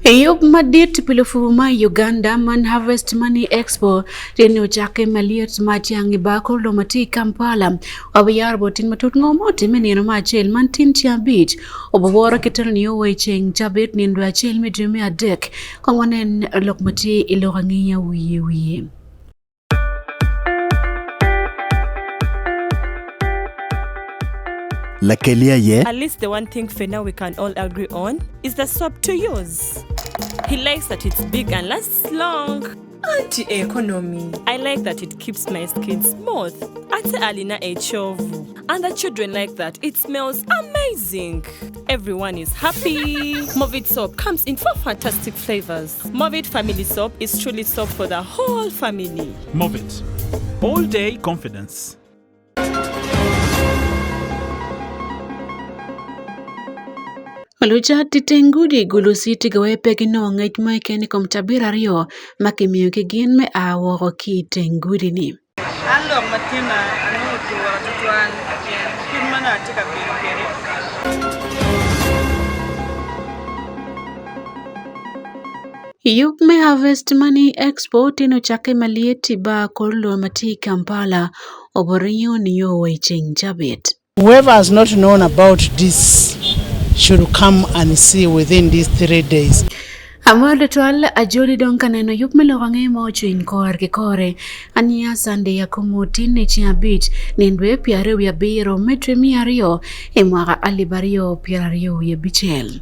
Eyop madit pilofuma Uganda Man Harvest Money Expo teni chake maliet matiangi bako lomati Kampala abayar botin matut ngomoti menino machel mantin chiabit obowora ketel niyo wecheng chabit nindwa chel midrimi adek kongwanen lokmati ilohangiya wiye. At least the one thing for now we can all agree on is the soap to use. He likes that it's big and lasts long. Anti-economy. I like that it keeps my skin smooth. Ate alina echovu. And the children like that. It smells amazing. Everyone is happy. Movit soap comes in 4 fantastic flavors. Movit family soap is truly soap for the whole family. Movit. All day confidence. Lucha titengudi gulu siti gawe pegino ngej maikeni komtabira rio makimiyo kigin me awo ki tengudi ni. Alo matina anu tuan kin mana tika kere. Yup me Harvest Money Expo tino chake malieti ba korlo mati Kampala oborinyo niyo wecheng chabit. Whoever has not known about this should come and see within these 3 days. Amole twal ajoli donkaneno yup me lohange mocho in kore ania sande ya kumuti ne chiabit nindwe piare ya biro metre miario emwaga alibario piario ye bichel.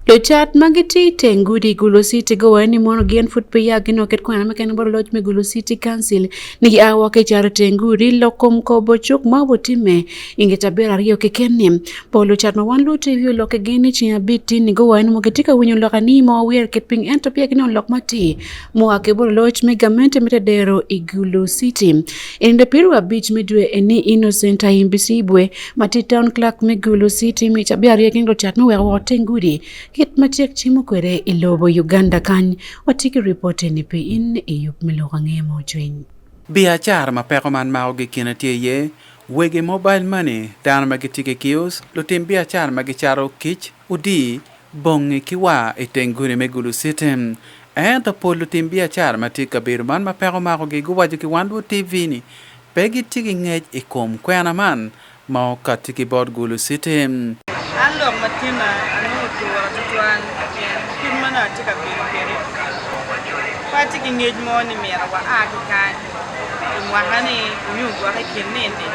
Luchat magiti tengudi gulu city goweni mono gen foot pe yagino ket kwana meken boro lodge me gulu city council ni awa ke char tengudi lokom ko bochuk mabotime ingetabera rio kekenim polo chat no Wan Luo TV loke geni chia biti ni goweni mo ketika winyo lokani mo wer ket ping entopia gino lokmati mo ake boro lodge me gamente metadero igulu city in the pirwa beach midwe eni innocent imbisibwe mati town clerk me gulu city mi tabia rio chat no wer tengudi Kit matiek chimo kwere ilobo Uganda kan watiki reporte ni pe in Yup melogange mo join. Biachar mapeko man maogi kinatie ye wege mobile money dan magitike kios lutim biachar magicharo kich udi bongi kiwa itengune megulu sitem ento polo tim biachar matika birman mapeko maogi guwaju ki Wan Luo TV ni pegi tiki ngej ikom kwena man maoka tiki bod gulu sitem. Alo matina anu tuan kin mana tika kere. Pati kingej mo ni mera wa akikan. Mwahani nyungu wa kinende.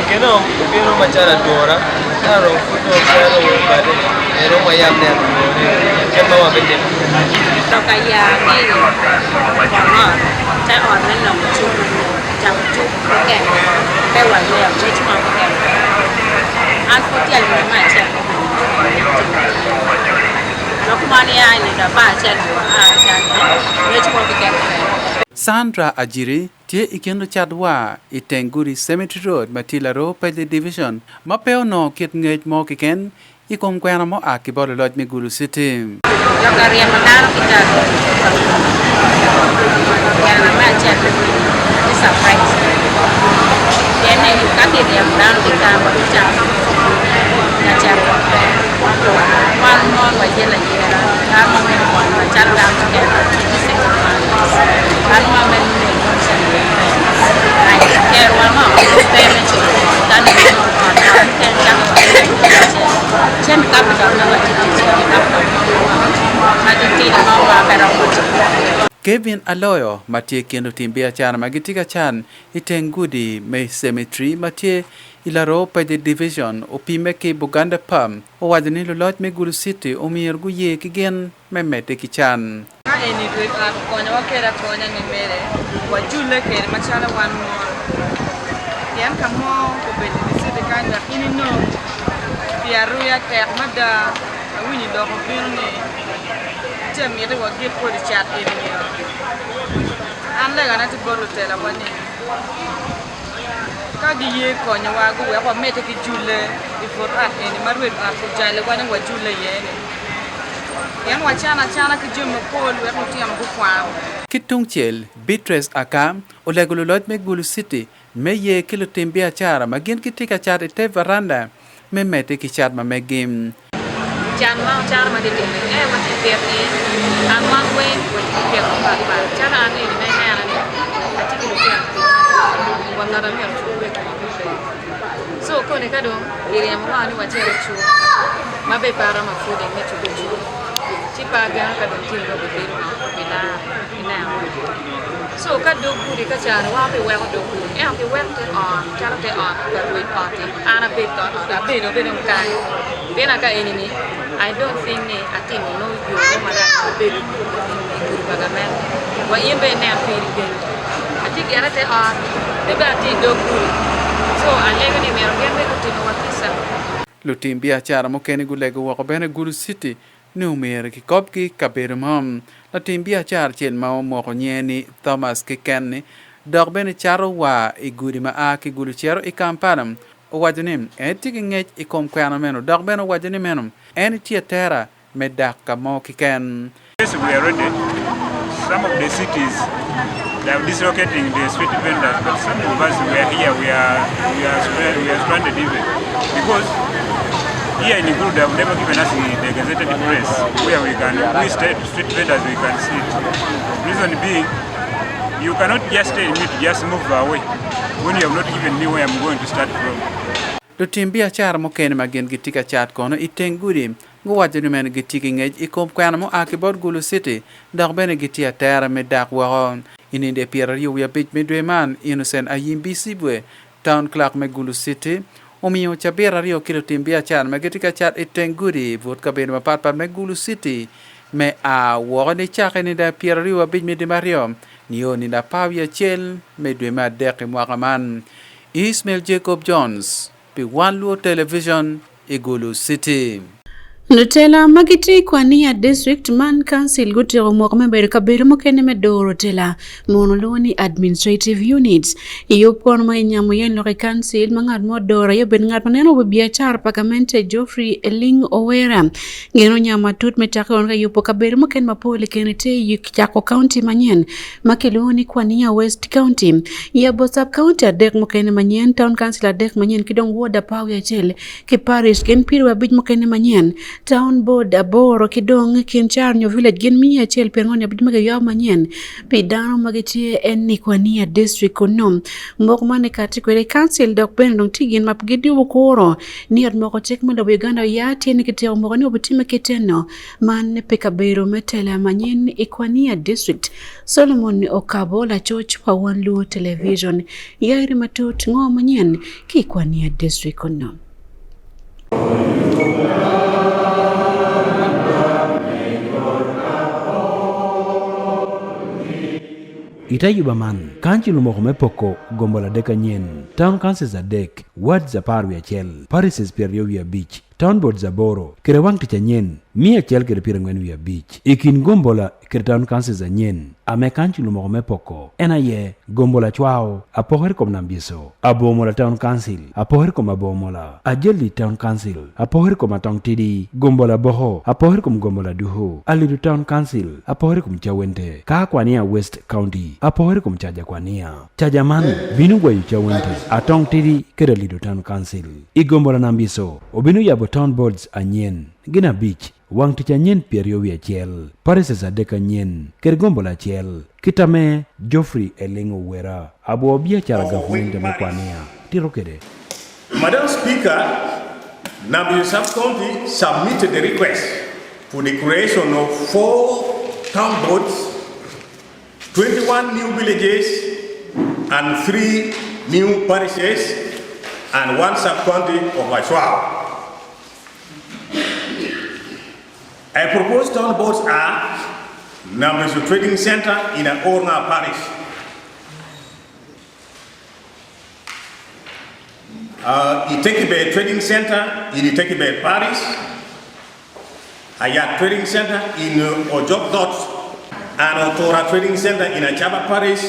Keno pero machara dora aro kuno pero bade ero mayamne kema wa bete Tokaya ni wama ta on na no chu cham chu ke pe wa le che chu ma ke an ko ti ali ma cha lokumani ya ni da ba cha wa a cha ne chu ma ke Sandra Ajiri tie ikendo chadwa itenguri Cemetery Road Matila Ro Pele Division mapeo no kit ngej mo kiken ikom kwena mo akibolo lodge me gulu city Lokaria mataro kita yana macha ni surprise yana yukati ya mdano kita macha na charo one more wajela yera kama mimi kwa charo kama kama kama mimi ai kero mama peme tani chen capital na Kevin Aloyo matie kendo timbia chan magitika chan itengudi me cemetery matie ilaro Pele Division opime ke Buganda Pam o wadni lo lodge me gulu city omir guye kigen memete kichan Eni dwe konya wakera konya ni mere wajule kere machala one more. Yan kamo ko beli sidi kanya ini no biaru ya tek mada wini do ko birni jamire wa get ko di chat ini ande gana ti boru tela wani ka di ye konya wa go wa mete ki jule before at eni marwe ko jale wani wa jule ye yan wachana ki jumu pol we ko tiam ku kwa Kitungchel, Beatrice Akam, Olegulot Megulu City, Meye Kilotimbia Chara, Magin Kitika Chat at Veranda, Memete Kichat Magim. Chama chama de what you get in and one way what you get on chana ni me na I think you get one another me so ko ne kado ire mo ani wa chere chu mabe para ma food me chu chu ti pa ga ka do tin do be no ina so ka do ku ka chana wa be wa do ku e ke wa te on chana te on ka we party ana be to da be no ka bena ka enini I don't think I think no you no matter be good bagamen wa yembe na feel good I think yana te on the bati do good so alega ni mero yembe kutino watisa Lutimbia Chara Mokeni Gulego Wakabene Gulu City, Numer Kikopki Kabirimum, Latimbia Char Chen Mao Mokonyeni, Thomas Kikeni, Dogbene Charo Wa, Igurima Aki Guluchero Ikampanum, Wajanim, taking it Ikomquanameno, Dogbeno Wajanimenum, any Tiatera, Medaka Mokikan. Yes, we are ready. Some of the cities they are dislocating the street vendors, but some of us we are here, we are stranded even because here in Ikuru they have never given us the gazetted press where we street vendors we can sit. Reason being, you cannot just tell me to just move away when you have not given me where I'm going to start from. Lutimbia Chara Mokeni Magin Gitika Chat Kono, Itenguri. Go watch the man getting age, Ikomquanamo Akibot Gulu City, Dogbene Gitia Terra Medak Waron. In the period we are bit midway man, innocent Ayim Bisibwe, Town Clerk Megulu City, Omio Chabera Rio Kilotimbia Chan, Magatica Chat Itenguri, Vodka Benma Papa Megulu City, Me a Warren Chak in the period you are bit midimario, Neon in the Pavia Chel, Midway Mad Dekim Wakaman, Ismail Jacob Jones, Be Wan Luo Television, Igulu City. Nutela magiti kwa nia district man council gutiro mwakme kabiru mokene medoro tela monoloni administrative units iyopon ma nyamu yen loke council mangad modora yoben ngad maneno bibia char pakamente Geoffrey Eling Owera ngeno nyama tut metaka onga yopo kabiru moken mapole kenete yikchako county manyen makiloni kwa nia West County ya Bosap County adek mokene manyen town council adek manyen kidong woda pawe ya chele ki parish gen piru wabij mokene manyen Town board aboro kidong kinchar nyo village gen miya chel pengoni abidmage yaw manyen pidano magitie enni kwania district konom mok mane katikwere council dok ben dong tigin mapgidi wukoro ni ad moko tek mendo Uganda ya tieni kiteo moko ni obutime kiteno man pekabero metela manyen ikwania district Solomon Okabola Church wa Wan Luo television yairi matut ngo manyen kikwania district konom. Itayuba man, kanchi lumokome poko gombola deka nyen, town councils a dek, wards a parwi a chel, parishes periovia beach, town boards a boro, kere wang ticha nyen, mia chel kere pirangwen via beach, ikin gombola kere town councils a nyen, ame kanchi lumokome poko, ena ye, gombola chwao, apoher kom nambiso, abomola town council, apoher kom abomola, ajeli town council, apoher kom atong tidi, gombola boho, apoher kom gombola duho, alidu town council, apoher kom chawente, kwania West County, apoher kom chaja kwania. Chaja man, binu gwa yu chawente, atong tidi kere lidu town council. Igombola nambiso, obinu yabo town boards a nyen, gina beach, wang ticha nyen periowi a chel, parishes a deka nyen, kere gombola chel, kitame Geoffrey Eling Owera, abo obia chara gafunente mekwania. Tiro kede. Madam Speaker, Nambiso Sub-County submitted the request for the creation of 4 town boards, 21 new villages, and 3 new parishes, and 1 sub-county of Ashwao. I proposed town boards are Nambiso Trading Center in an Orna parish, Itekebe Trading Center in Itekebe parish, Ayat Trading Center in Ojok Dot, and Otora Trading Center in Achaba parish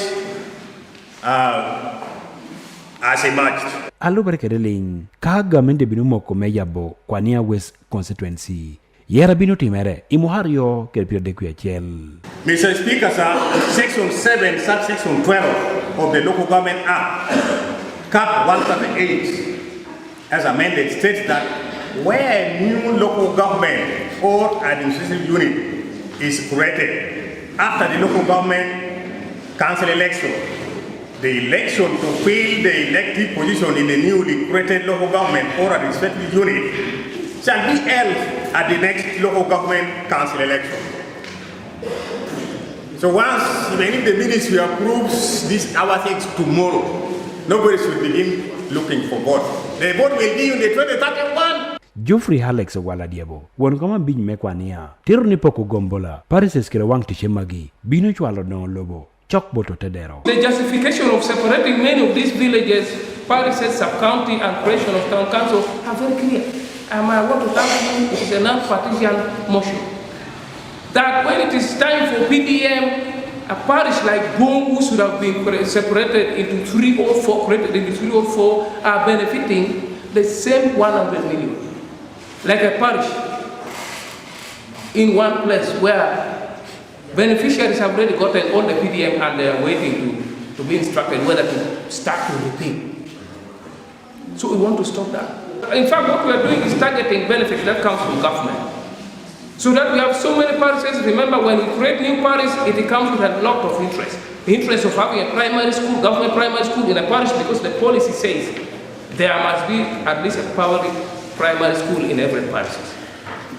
as emerged. Alu barkedeling, ka gamende binu moko meyabo kwania West constituency. yera bino timere imuhario ker piero de kuachiel. Mr. Speaker, sir, Section 7, subsection 12 of the Local Government Act, Cap 138, as amended, states that where a new local government or administrative unit is created after the local government council election, the election to fill the elective position in the newly created local government or administrative unit shall be held at the next local government council election. So once, even if the ministry approves these our things tomorrow, nobody should begin looking for vote. The vote will be on the 2031. Geoffrey Alex wala diabo won kama biñ mekwania tiro ni poko gombola parises kire wang tiche magi bino chwalo no lobo chok boto tedero. The justification of separating many of these villages, parishes, sub-county and creation of town council are very clear. I want to thank you, it is a non-partisan motion. That when it is time for PDM, a parish like Bongo should have been separated into 3 or 4, created into 3 or 4, are benefiting the same 100 million. Like a parish in one place where beneficiaries have already gotten all the PDM and they are waiting to be instructed whether to start to repay. So we want to stop that. In fact, what we are doing is targeting benefits that comes from government. So that we have so many parishes. Remember, when we create new parishes, it comes with a lot of interest. The interest of having a primary school, government primary school in a parish, because the policy says there must be at least a public primary school in every parish.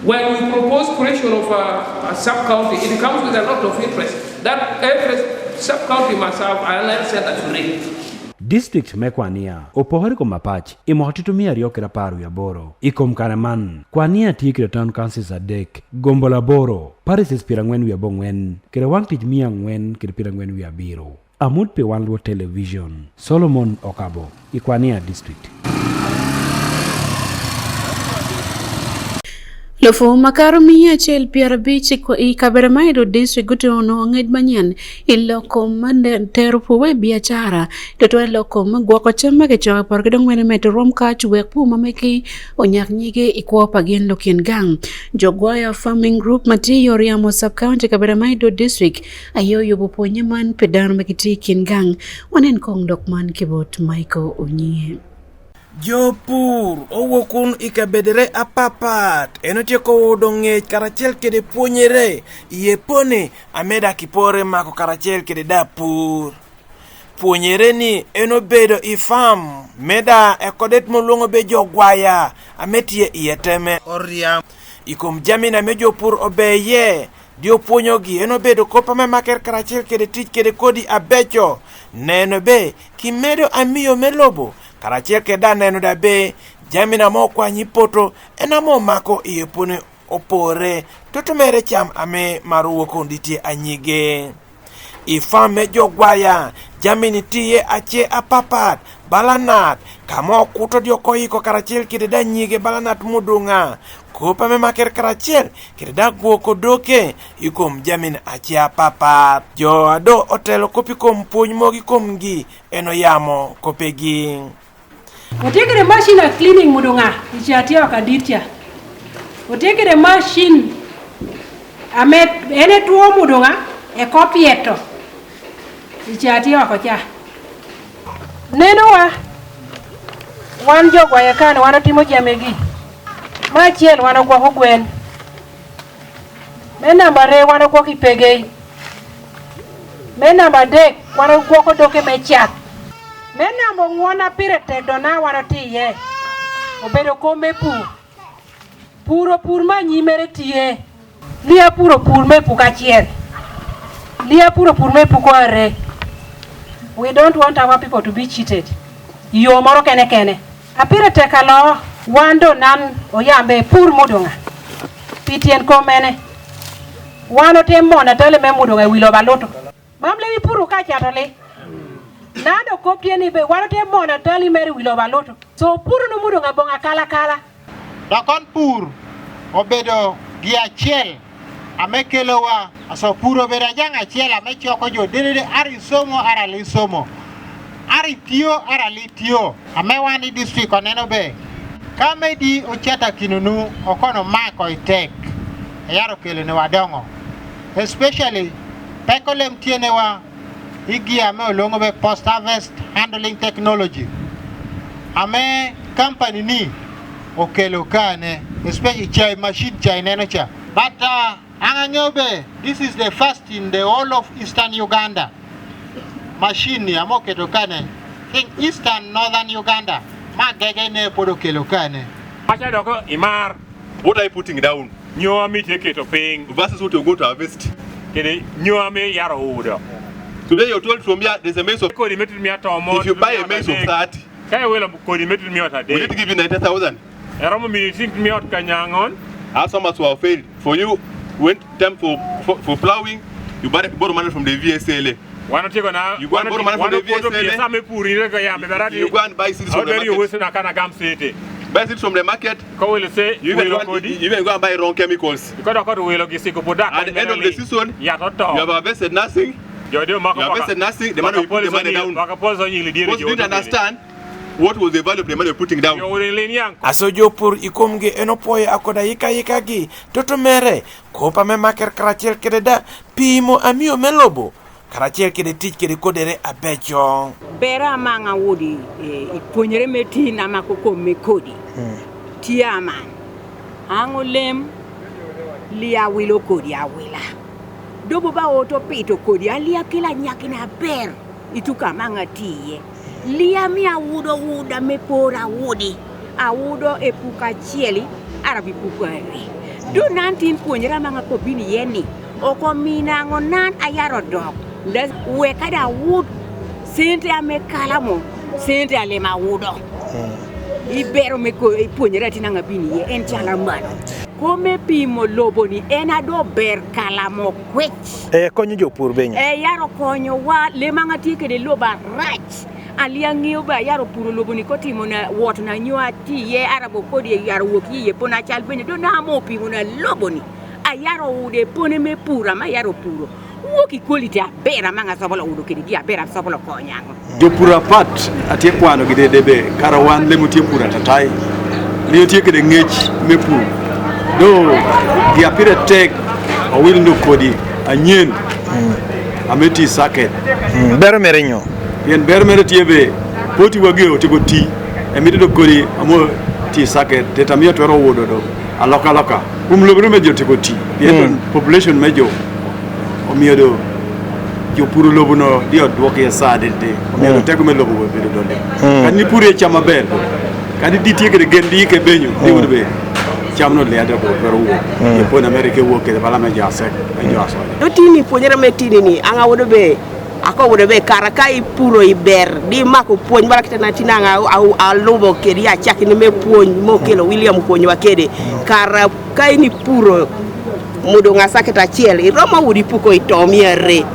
When we propose creation of a sub-county, it comes with a lot of interest. That every sub-county must have an health center to read. District mekwania opohori ko mapach imohatitumia riokera paru ya boro ikom kanaman kwania tikre town councils adek gombola boro parishes pirangwen wi abongwen kere wangtich mia ngwen kere pirangwen wi abiro amut pe Wan Luo television Solomon Okabo ikwania district. Lofo makaro miya chel piara bichi ko I kaberamaido district guto no nged manyan iloko mande terupu we biachara to loko magwako chama ke choka por kedong mene meto rom ka chuwek pu mameki onyak nyige ikwo pagien lokien gang jogwaya farming group mati yoriamo sub county kaberamaido district ayo yobo ponyeman pedar mekiti kin gang wanen kong dokman kibot Michael Onye. Jopur owokun ikabedere apapat enotieko udong'ech karachiel kede puonyere yepone ameda kipore mako karachiel kede da pur puonyere ni enobedo ifam meda ekodet moluongo be jogwaya ametie iyeteme oriam ikom jamina me jopur obeye dio puonyogi enobedo kopame maker karachiel kede tich kede kodi abecho neno be kimedo amiyo melobo karachiel keda neno da be jamina mokwa nyipoto enamo mako iyepone opore toto mere cham ame maruwo konditie anyige ifame jogwaya jamini tiye ache apapat balanat kamo kuto dioko iko karachiel kede da nyige balanat mudunga kopa me maker karachiel kede da gwoko doke ikom jamin ache apapat jo ado otelo kopi kom puony mogi kom gi eno yamo kopegi. Otekere machine a cleaning mudunga ichatia wakaditia. Otekere machine amet ene tuo mudunga e kopieto ichatia wakocha. Neno wan jogwaya kan wan timo jamegi. Machiel wan gwako gwen. Mena bare wan gwako ipegei. Mena badek wan gwako doke mechak. Mena mongwana pire tedo na wanotiye obedo kome puro ma nyimere tiye lia puro me pukachiel lia puro me pukore. We don't want our people to be cheated. Yo moro kene apire tekalo wando nan oyambe pur mudunga pitien komene wano temona tele me mudunga wilo baloto mamle mi puru kachatole nado koptieni be warote mona tali meri wilo baloto so puru no mudo ngabonga kala dakon pur obedo gi achiel amekelowa aso puro bera jang achiel amechoko jo dede ari somo ara li somo ari tio ara li tio amewani district oneno be kame di ochata kinunu okono mako itek ayaro kelo ne wadongo, especially pekolem tiene wa igi ame olongo be post harvest handling technology. Ame company ni okelo kane, especially chai machine chai neno cha. But anganyobe, this is the first in the whole of eastern Uganda. Machine ni amo keto kane. In eastern northern Uganda, ma gege ne podo kelo kane. Acha doko Imar, what are you putting down? Nyoa me take it to paying versus what you go to harvest. Kede nyoa me yaro udo. Today you're told from here there's a maize of if you buy a maize of 30, will it give you 90,000? As some as were failed. For you, went time for plowing, you borrow money from the VSLA. You go and borrow money from the VSLA. You go and buy seeds from the market. Buy seeds from the market. You even go and buy wrong chemicals. At the end of the season, you have harvested nothing. You invested nothing, the money you put the money down. Because you didn't understand what was the value of the money you're putting down. Aso jopur ikumgi enopoye akoda yika gi toto mere kopa me maker karachiel kede da pimo amio melobo karachiel kede tich kede kodere abecho. Bera manga wudi ipuonyere meti na makoko mekodi. Tiaman. Angolem liya wilo kodi awila. Dobo ba oto pito kodi alia kila nyakina ber ituka manga tiye lia mi awudo wuda me pora wudi awudo epuka chieli arabi pukari do nantin puonyera manga ko bini yeni oko mina ngonan ayaro dog les we kada wud sente amekalamo sente ale mawudo ibero me ko puonyera tinanga bini ye en chala mano Come pimo lobo ni ena do ber kalamo kwech. Konyo jopur benyo. Yaro konyo wa le manga tike de loba rach. Alia ngio ba yaro puro lobo ni kotimo na wot na nyua ti ye arabo kodi yaro woki ye pona chal benyo do na mo pimo na lobo ni. Ayaro ude pone me pura ma yaro puro. Woki quality a bera manga sobola udo kedi dia bera sobola konyango. Jopura pat atie kwano gide debe karawan le mutie pura tatai. Lio tie kede ngech me pur. Do the appear take a will no kodi anyen ameti saket bermerenyo yen bermere tiebe poti wage otigoti emiti do kodi amo ti saket tetamia toro wodo do aloka umlobro mejo tigoti yen population mejo omiedo jo puru lobuno dio dwoke sadente omiedo tego me lobo bedo donde kani pure chama ber kani ditieke gendi ke benyo diwodo be chamno le ade ko ro e pon america wo ke bala me jase e jaso do tini puonyere metini ni anga wodo be ako wodo be karakai puro iber di mako puony bala kitana tinanga a lobo ke ria chaki ni me puony mo kelo William puony wakede karakai ni puro mudo ngasake ta chiel iroma wudi puko itomiere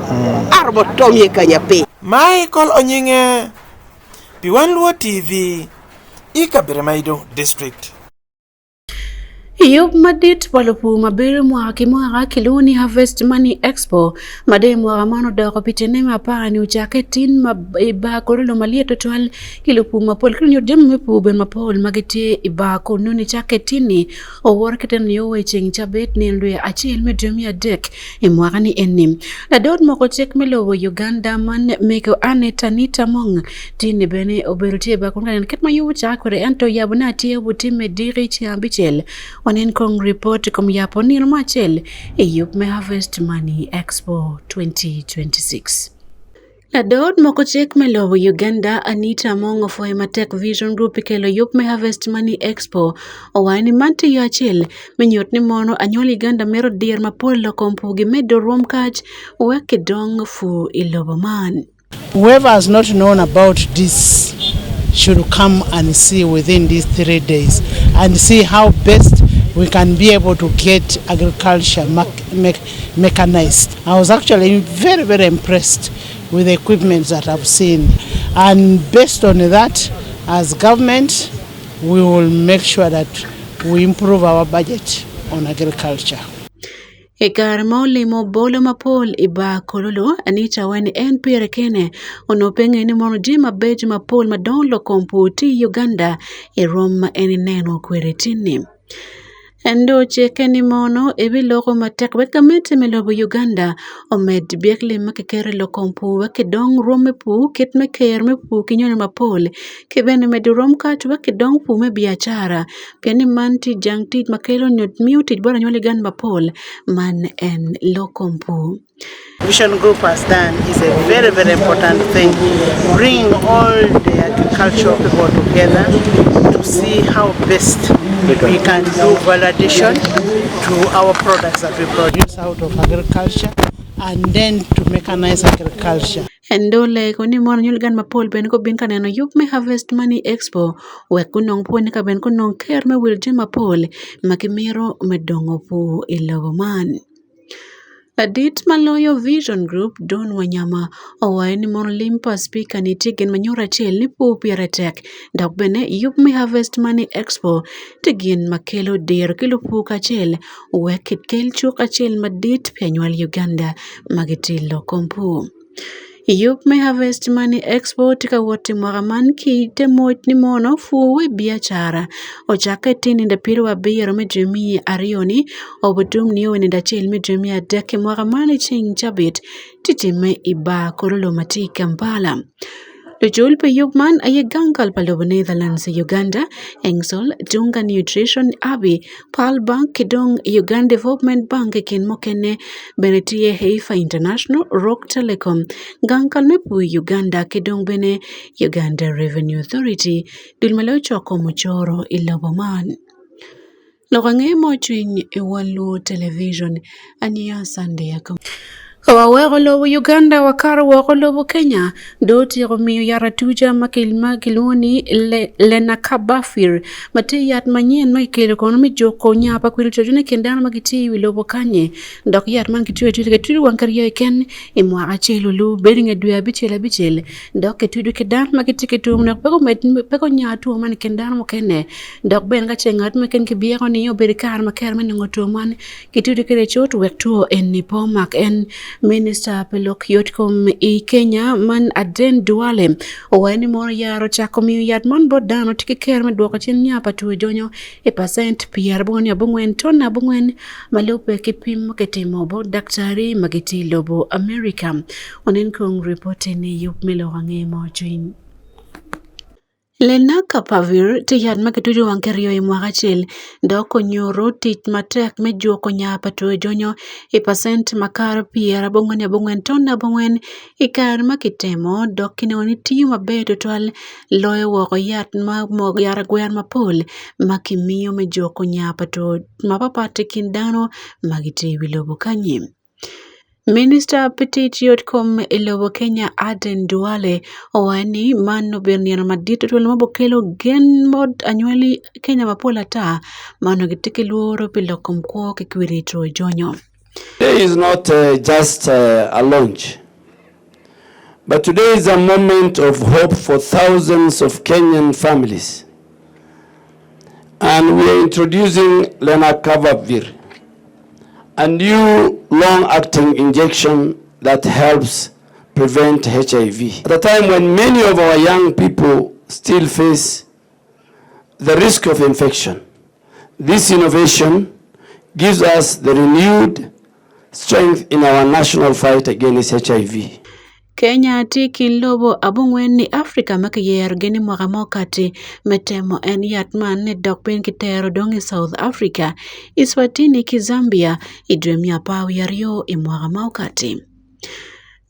arbo tomie kanyape Michael Onyinge Wan Luo TV Ikabere Maido District. Yop madit palopu mabere mwaka kiloni Harvest Money Expo made mwaka mano da kopitene mapara ni uchake tin iba korolo malia totual kilopu mapol kilonyo jemu mepu ben mapol magete iba konuni chake tini o worketen yowe ching chabet ni ndwe achi ilme jumia dek mwaka ni enim la dod moko chek melo Uganda man meko ane tanita mong tini bene oberutie ba konga ketma yowe chakore ento yabuna tie butime diri chiambichel Wanen kong report kom yapo ni machel Yup me Harvest Money Expo 2026. La dod moko chek melo Uganda Anita Mongo for Matek Vision Group kelo Yup me Harvest Money Expo o wani manti yo achel menyot ni mono anyol Uganda mero dier mapolo kompugi medo rom kach weke dong fu ilobo man. Whoever has not known about this should come and see within these 3 days and see how best we can be able to get agriculture mechanized. I was actually very, very impressed with the equipment that I've seen. And based on that, as government, we will make sure that we improve our budget on agriculture. Ekar maulimo bolo mapol iba kololo Anita wani NPR kene onopenge ni mono jima beji mapol madonlo komputi Uganda Roma eni neno kweretini. Endo cheke ni mono ebi loko matek weka mete melobo Uganda omed biekle makekere lokompu weke dong rome pu ket meker me pu kinyone mapole kebene med rom kat weke dong pu me biachara pieni manti jangti makelo nyot miuti bora nyole gan mapole man en lokompu. Vision Group has done is a very, very important thing, bringing all the agricultural people together to see how best we can do validation to our products that we produce out of agriculture and then to mechanize agriculture. Endole koni mon nyul gan mapol ben ko bin kaneno yup me Harvest Money Expo we kunong po ni ka ben kunong ker me wilje mapol makimiro medongo po ilobo man. Adit maloyo Vision Group Don Wanyama owaye ni mon limpa speaker ni tigen manyora chel ni po piaretek dak bene yup me Harvest Money Expo tigen makelo der kilo po kachel wekit kel chuk achel madit pianyual Uganda magitilo kompu. Yup me Harvest Money Expo tika wote mwagaman ki temot ni mono fuwe biachara ochake tini nda piru wa biyero medremi arioni obutum niyo nda chel medremi adeke mwagamani ching chabit titime iba korolo mati Kampala. Lujul pe yugman aye gankal palobo Netherlands Uganda engsol dunga nutrition abi pal bank kidong Uganda Development Bank kin mokene benetie Heifa International Rock Telecom gankal mepu Uganda kidong bene Uganda Revenue Authority dulmelo choko muchoro iloboman. Logange mo chwin e Wan Luo television ania Sunday yako. Kawawego lobo Uganda wakaro wako lobo Kenya doti romiyo yara tuja makilma kiloni lena kabafir mate yat manyen makilo kono mi joko nyapa kwil chojune kendana makiti lobo kanye dok yat man kitu ketu wankariyo ken imwa achelo lu beringa duya bichele dok ketu kedan makiti ketu mna peko nyatu man kendana mokene dok ben ga chengat meken kibiero ni yo berikar maker men ngoto man kitu kere chot wekto en nipo mak en Minister Pelok Yotkom i Kenya man Aden Duale oweni moro yaro chako miyo yad mon bodano tiki ker me dwoko chien nyapa tuwe jonyo e percent pier bongoni abungwen tona abungwen malupe kipimo ketimo bo daktari magiti lobo America onen kong reporte ni yup milo wange mo join. Lena kapavir ti yad makituju wankerio imwagachil doko nyoro tit matek me juoko nyapa tuwe jonyo i percent makar pier abongwen tona abongwen ikar makitemo dok kineoni tiyo mabedo twal loyo woko yat ma mog yara gwer mapol makimiyo me juoko nyapa to mapapate kindano magiti wilobo kanyim. Minister Petit Yotkom ilobo Kenya Aden Duale owani mano berniano madito tuwele mabokelo gen mod anywali Kenya mapola ta mano gitike luoro pilokom kwa kikwirito jonyo. Today is not just a launch, but today is a moment of hope for thousands of Kenyan families. And we are introducing lenacapavir, a new long-acting injection that helps prevent HIV. At a time when many of our young people still face the risk of infection, this innovation gives us the renewed strength in our national fight against HIV. Kenya tiki lobo abungwen ni Afrika makiyer geni mwakamokati metemo en yatman ne dokpen kitero dongi South Africa Iswatini ki Zambia idremia pawi yario imwakamokati.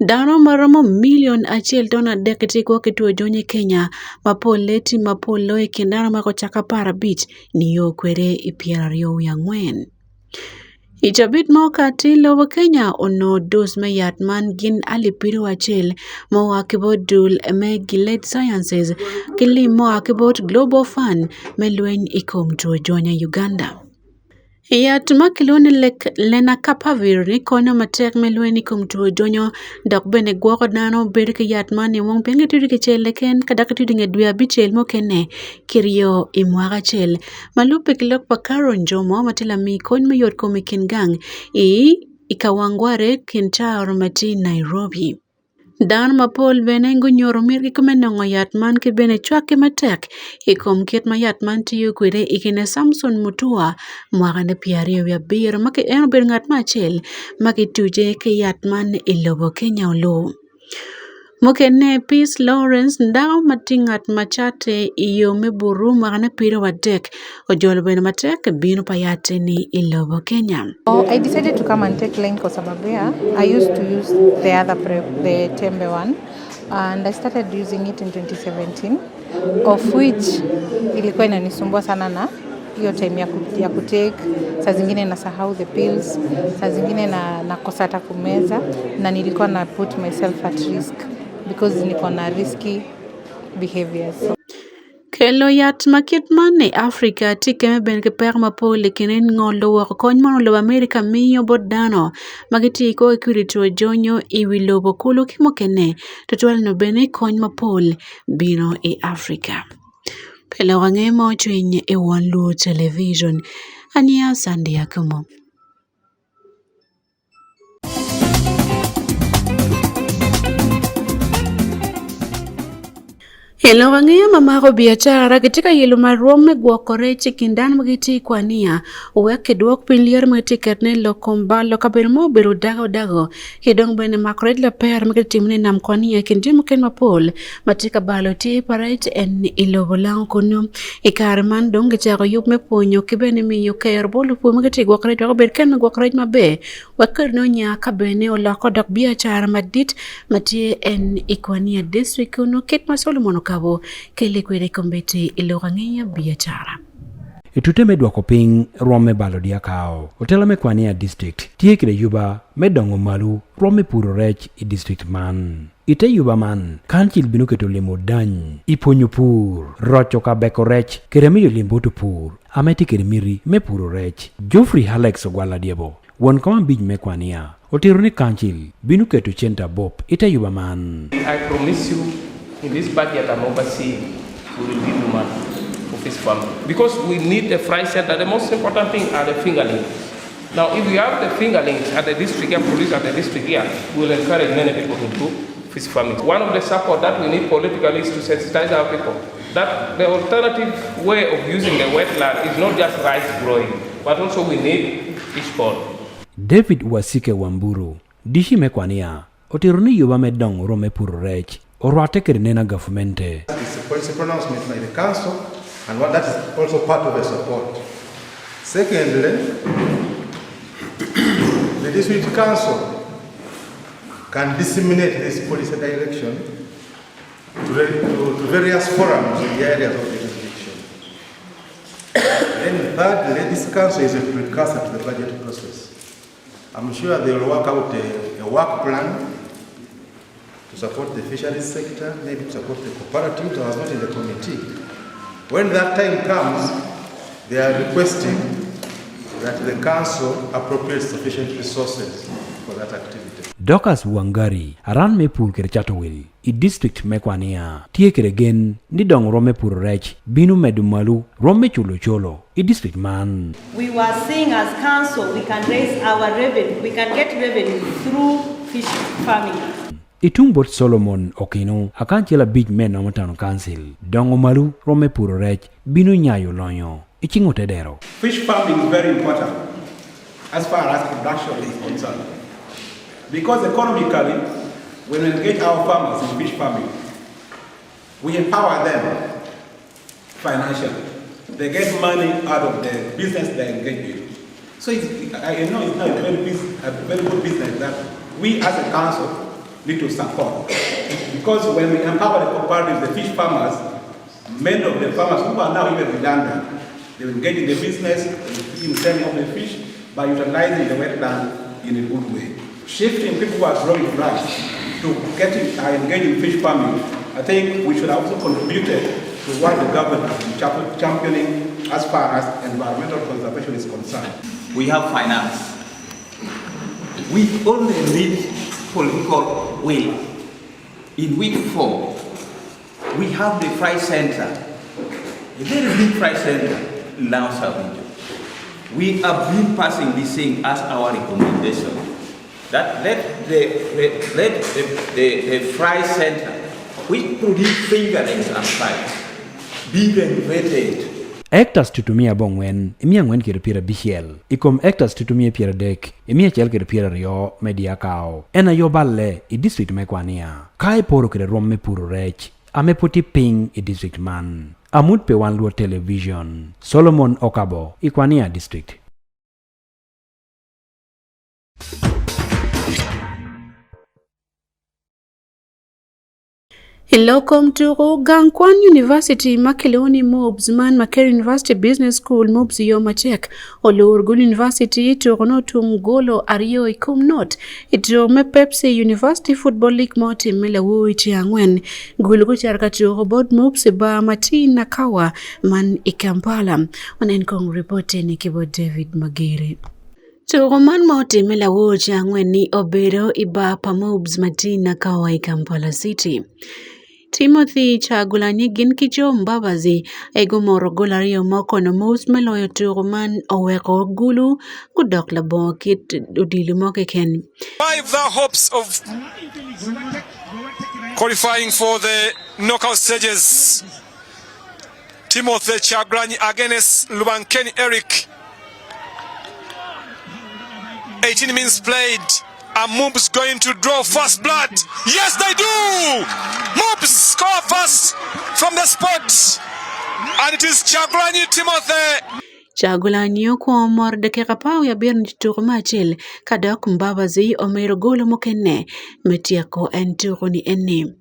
Dano maromo million achiel tona deketi kwa kituo jonye Kenya mapoleti mapolo ikindana mako chakapara beach niyo kwere ipiarario yangwen. Ichabit mokati lobo Kenya ono dos me yatman gin alipiru achel mo wakibot dul me Gilead Sciences kili mo wakibot Global Fund me lwen ikom tuo jonya Uganda. Yat makiloni lenacapavir ni kono matek me lwen ikom tuo jonyo dok bene gwoko dano berke yatman wong penge tudu ke chel leken kadaka tudu nge dwe abichel mokene kirio imwaga chel malupe kilok pakaro njomo matila mi kon me yot komikin gang ikawangware kinta oromati Nairobi. Dan mapol bene ngonyoro mirgi kumenongo yat man ke bene chwake matek ikom ket ma yat man tiyo kwede ikine Samson Mutua mwaka ne piario ya biro make eno ber ngat machel make tuje ke yat man ilobo Kenya olo. Mokene Peace Lawrence ndao matingat machate iyo meburu mwaka ne piro wadek ojolo bene matek bino payate ni ilobo Kenya. I decided to come and take line kwa sababu ya I used to use the other prep, the Tembe one, and I started using it in 2017, of which ilikuwa inanisumbua sana na hiyo time ya kutake, saa zingine nasahau the pills, saa zingine nakosa hata kumeza, na nilikuwa na put myself at risk because nilikuwa na risky behaviors. Kelo yat makit mane Afrika tike me ben ke per mapole kinen ngolo wa kony mono lo Amerika miyo bodano magiti ko ekwirito jonyo iwilobo kulu kimokene totwal no bene kony mapol bino e Afrika. Pelo ngemo chwenye e Wan Luo television ania Sandy Akumu. Hello wangia mamako biashara katika yelo marome gwokore chikindan magiti kwania uweke duok pinlier metiket ne lokomba lokabermo beru dago hidong bene makred la per magiti nam kwania kindimu ken mapol matika baloti parait en ilobolang kono ikarman dong gechako yup me ponyo kibene miyo kayer bolu pu magiti gwokore dog berken gwokore mabe waker no nya kabene olako dak biashara madit matie en ikwania district no ket masolo mono kabo kele kwere kombete ilogangenya biachara. Itute medwako ping rome balodia kao. Otela mekwania district. Tie kire yuba medongo malu rome puro rech i district man. Ite yuba man kanchil binu keto limo dany. Iponyo pur. Rocho ka beko rech kere miyo limboto pur. Ameti kere miri me puro rech. Joffrey Alex ogwala diebo. Won kama bij mekwania. Otiruni kanchil binu keto chenta bop. Ite yuba man. I promise you, in this budget I'm overseeing, we will give you money for fish farming. Because we need a fry center. The most important thing are the fingerlings. Now, if we have the fingerlings at the district and police at the district here, we will encourage many people to do fish farming. One of the support that we need politically is to sensitize our people that the alternative way of using the wetland is not just rice growing, but also we need fish pond. David Wasike Wamburu, dishi mekwania, otiruni yuba medong rome puro rech. Orwate nena governmente. It's a pronouncement by the council, and that is also part of the support. Secondly, the district council can disseminate this policy direction to various forums in the areas of the jurisdiction. Then thirdly, this council is a precursor to the budget process. I'm sure they will work out a work plan to support the fisheries sector, maybe to support the cooperative that was not in the committee. When that time comes, they are requesting that the council appropriates sufficient resources for that activity. Dokas Wangari, aran me pur kere Chatowil, I district mekwania, tie kere gen, ni dong rome pur rech, binu medumalu, rome chulo cholo, I district man. We were saying as council, we can raise our revenue, we can get revenue through fish farming. Itumbot Solomon Okino, akanchela big men on town council, dongo malu, rome puro rech, binu nyayo lonyo, ichingo tedero. Fish farming is very important as far as production is concerned. Because economically, when we engage our farmers in fish farming, we empower them financially. They get money out of the business they engage in. So I know it's not a very good business that we as a council need to support. Because when we empower the cooperatives, the fish farmers, many of the farmers who are now even redundant, they will engage in the business in selling of the fish by utilizing the wetland in a good way. Shifting people who are growing rice to engage in fish farming, I think we should also contribute to what the government has been championing as far as environmental conservation is concerned. We have finance. We only need political will. In week 4, we have the fry center, a very big fry center in South Region. We have been passing this thing as our recommendation that let the fry center, which produce fingerlings and fries, be renovated. Hectares tutumia bongwen, imia ngwen kira pira bihiel. Ikom hectares tutumia pira dek, imia chel kira pira rio media kao. Ena yo balle, i district mekwania. Kai poro kira rom me puro rech, ame puti ping i district man. Amut pe Wan Luo television. Solomon Okabo, Ikwania district. Welcome to Gangkwan University Makeloni Mobs Man Makere University Business School Mobs Yomachek Olurgul University Toronto Tungolo Ario Ikum Not Ito me Pepsi University Football League Moti Melawu Itiangwen Gulugu Charkatu Robot Mobs Ba Mati Nakawa Man Ikampala Onenkong reporting Nikibo David Magere. Roman Moti Melawu Chiangwen ni Obedo Iba Pamobs Mati Nakawa Ikampala City. Timothy Chagulanyi gin kijo mbabazi ego moro golario moko no mos meloyo turuman oweko gulu kudok labo kit udilu moke ken. Revive the hopes of qualifying for the knockout stages. Timothy Chagulanyi against Lubankeni Eric. 18 minutes played. And Moobs going to draw first blood. Yes, they do! Moobs score first from the spot. And it is Chagulanyi Timothy. Chagulanyi kwa mor de kapau ya bir nituru machil kadok mbabazi omero golo mokene metiako enturu enne.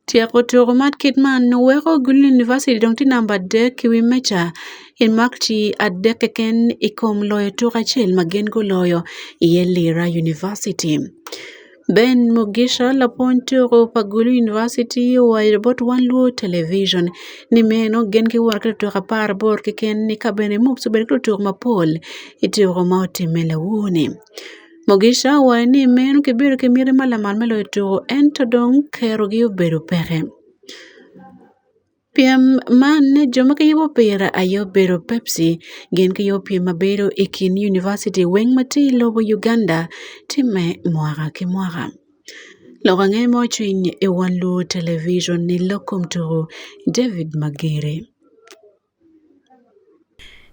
Tiako turu mat kidman nuweko gulu university dongti namba de kiwi mecha in makti adekeken ikom loyo turachil magengo loyo Yelira University. Ben Mugisha Laponturo Pagulu University wa Wan Luo television ni meno genki warka to kapar bor kiken ni kabene mupsu berklo tur mapol itiro mauti melawuni. Mugisha wa ni meno kibiru kimiri malamal melo to entodong kerogi beru pere. Piam man joma kayo pera ayo bero Pepsi gen kayo piam bero ikin University weng mati lobo Uganda time mwara ki mwara. Lorange mo chwin e Wan Luo television ni lokom turo David Magere.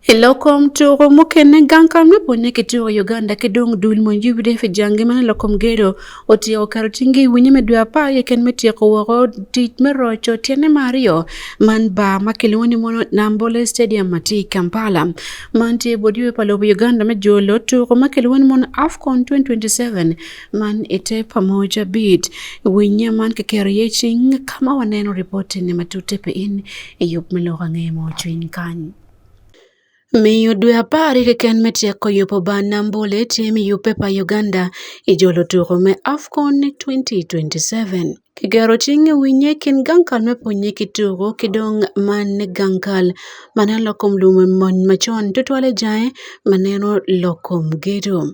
Lokom turo mukene gankal mepone kituro Uganda kidong dul mo jubide fi jange man lokom gero oti o karotingi winye medua pa yeken metia ko woro tit merocho tiene Mario man ba makeloni mono Nambole Stadium mati Kampala man te bodiwe palobo Uganda mejolo turo makeloni mono AFCON 2027 man ite pamoja bid winye man kekerieching kama waneno reporti ni matutepe in yup melorange mo chwin kanyi. Miyo dwe apari keken metia koyopo ba Nambole timi yupepa Uganda ijolo turo me AFCON 2027. Kigero chinge winye kin gankal meponye kituro kidong man gankal maneno lokom lume mon machon tutwale jae maneno lokom gedo.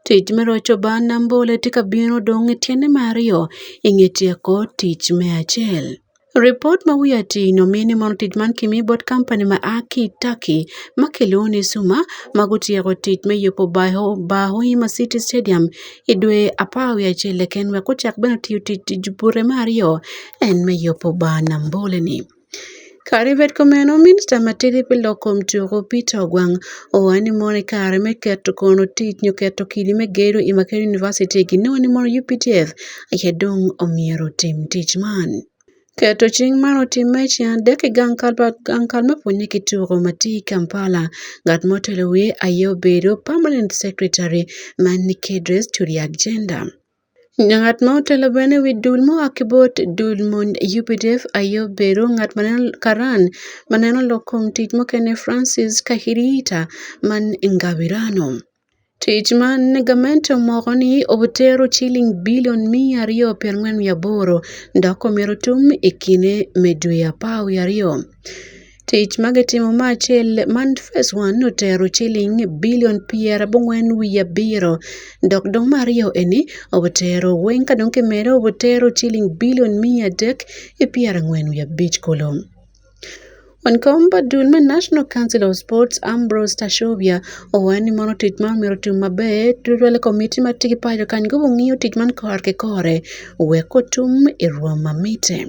Tich merocho ba Nambole tika bino dong tiene Mario ingetia ko tich me achel. Report mawiyati nomini monotij man kimi bot company ma aki taki makeloni suma magutiego tij me yopo baho ima City Stadium idwe apawi achele kenwe kuchak beno tiyo tij bure Mario en me yopo ba Nambole ni. Karivet komeno minister matiri pilokom turo Peter Ogwang owani mone kare me keto kono tich nyoketo kili me gero Imakere University ginoni mono UPTF ayedong omiero tim tich man. Keto ching mano timechi deke gankal meponye kituro mati Kampala gat motelewe ayo bedo permanent secretary man Kedres Turiak Gender. Ngat motelo bene wi dulmo akibot dulmon UPDF ayo bedo ngat maneno karan maneno lokom tich mokene Francis Kahirita man Ngabirano. Tich man negamento mogoni obutero chiling bilion 240 ndako merotum ikine medwe pau yario. Tich magetimo machel man phase 1 notero chiling bilion 40 ndok dong Mario eni obutero wenka donke mero obutero chiling bilion 345 kolom. Wan komba dunme National Council of Sports Ambrose Tashovia owani mono tich mar miro tim maber tudwale komiti mar tigi pajo kan go ng'iyo tich man korke kore weko tum e Roma mite.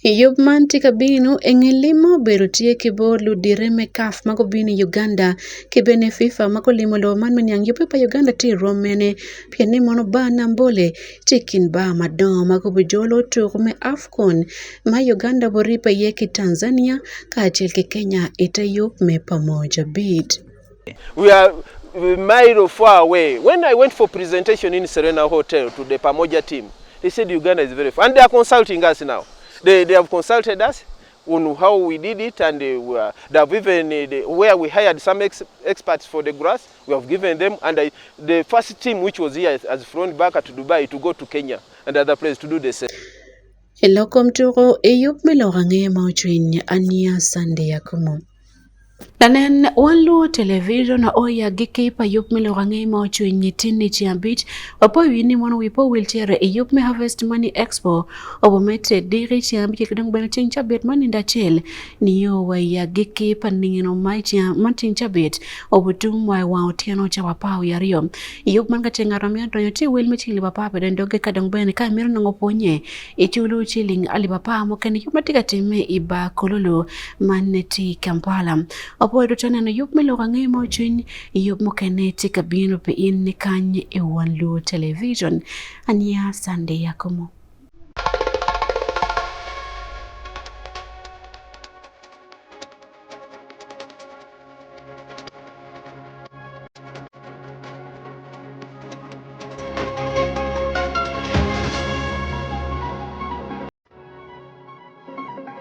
Yob man tika bino eng'elimo bero tie kibolu direme kaf mago bini Uganda kibene FIFA mago limo lo man menyang yope pa Uganda ti romene pieni mono ba nambole tikin ba madon mago bujolo tukume Afcon ma Uganda boripa yeki Tanzania kaachil ke Kenya ita yop me pamoja bid. We are mile far away. When I went for presentation in Serena Hotel to the Pamoja team, they said Uganda is very far. And they are consulting us now. They have consulted us on how we did it, and they have even, where we hired some experts for the grass, we have given them, and the first team which was here has flown back to Dubai to go to Kenya and other places to do the same. Elokom turo eyup melorange mauchwin ania Sunday Akumu. Danen Wan Luo television na oya giki pa yup me lorange ma chu nyitini chiambich opo wini mono wipo wheelchair e yup me Harvest Money Expo obo mete diri chiambich kidong bena chincha bet maninda chel niyo wa ya giki pa ningino mai chincha bet obo tumwa wa otiano cha wapao ya rio yup man katenga ramia donyo ti wil mechili bapa den doge kadong bena ka miro nango ponye ichulu chiling alibapa mo kani yup matika time iba kololo maneti Kampala. Opo edotana na yup melorange mo chwin yup mo keneti kabino pe in ni kanye e Wan Luo television ania Sunday Akumu.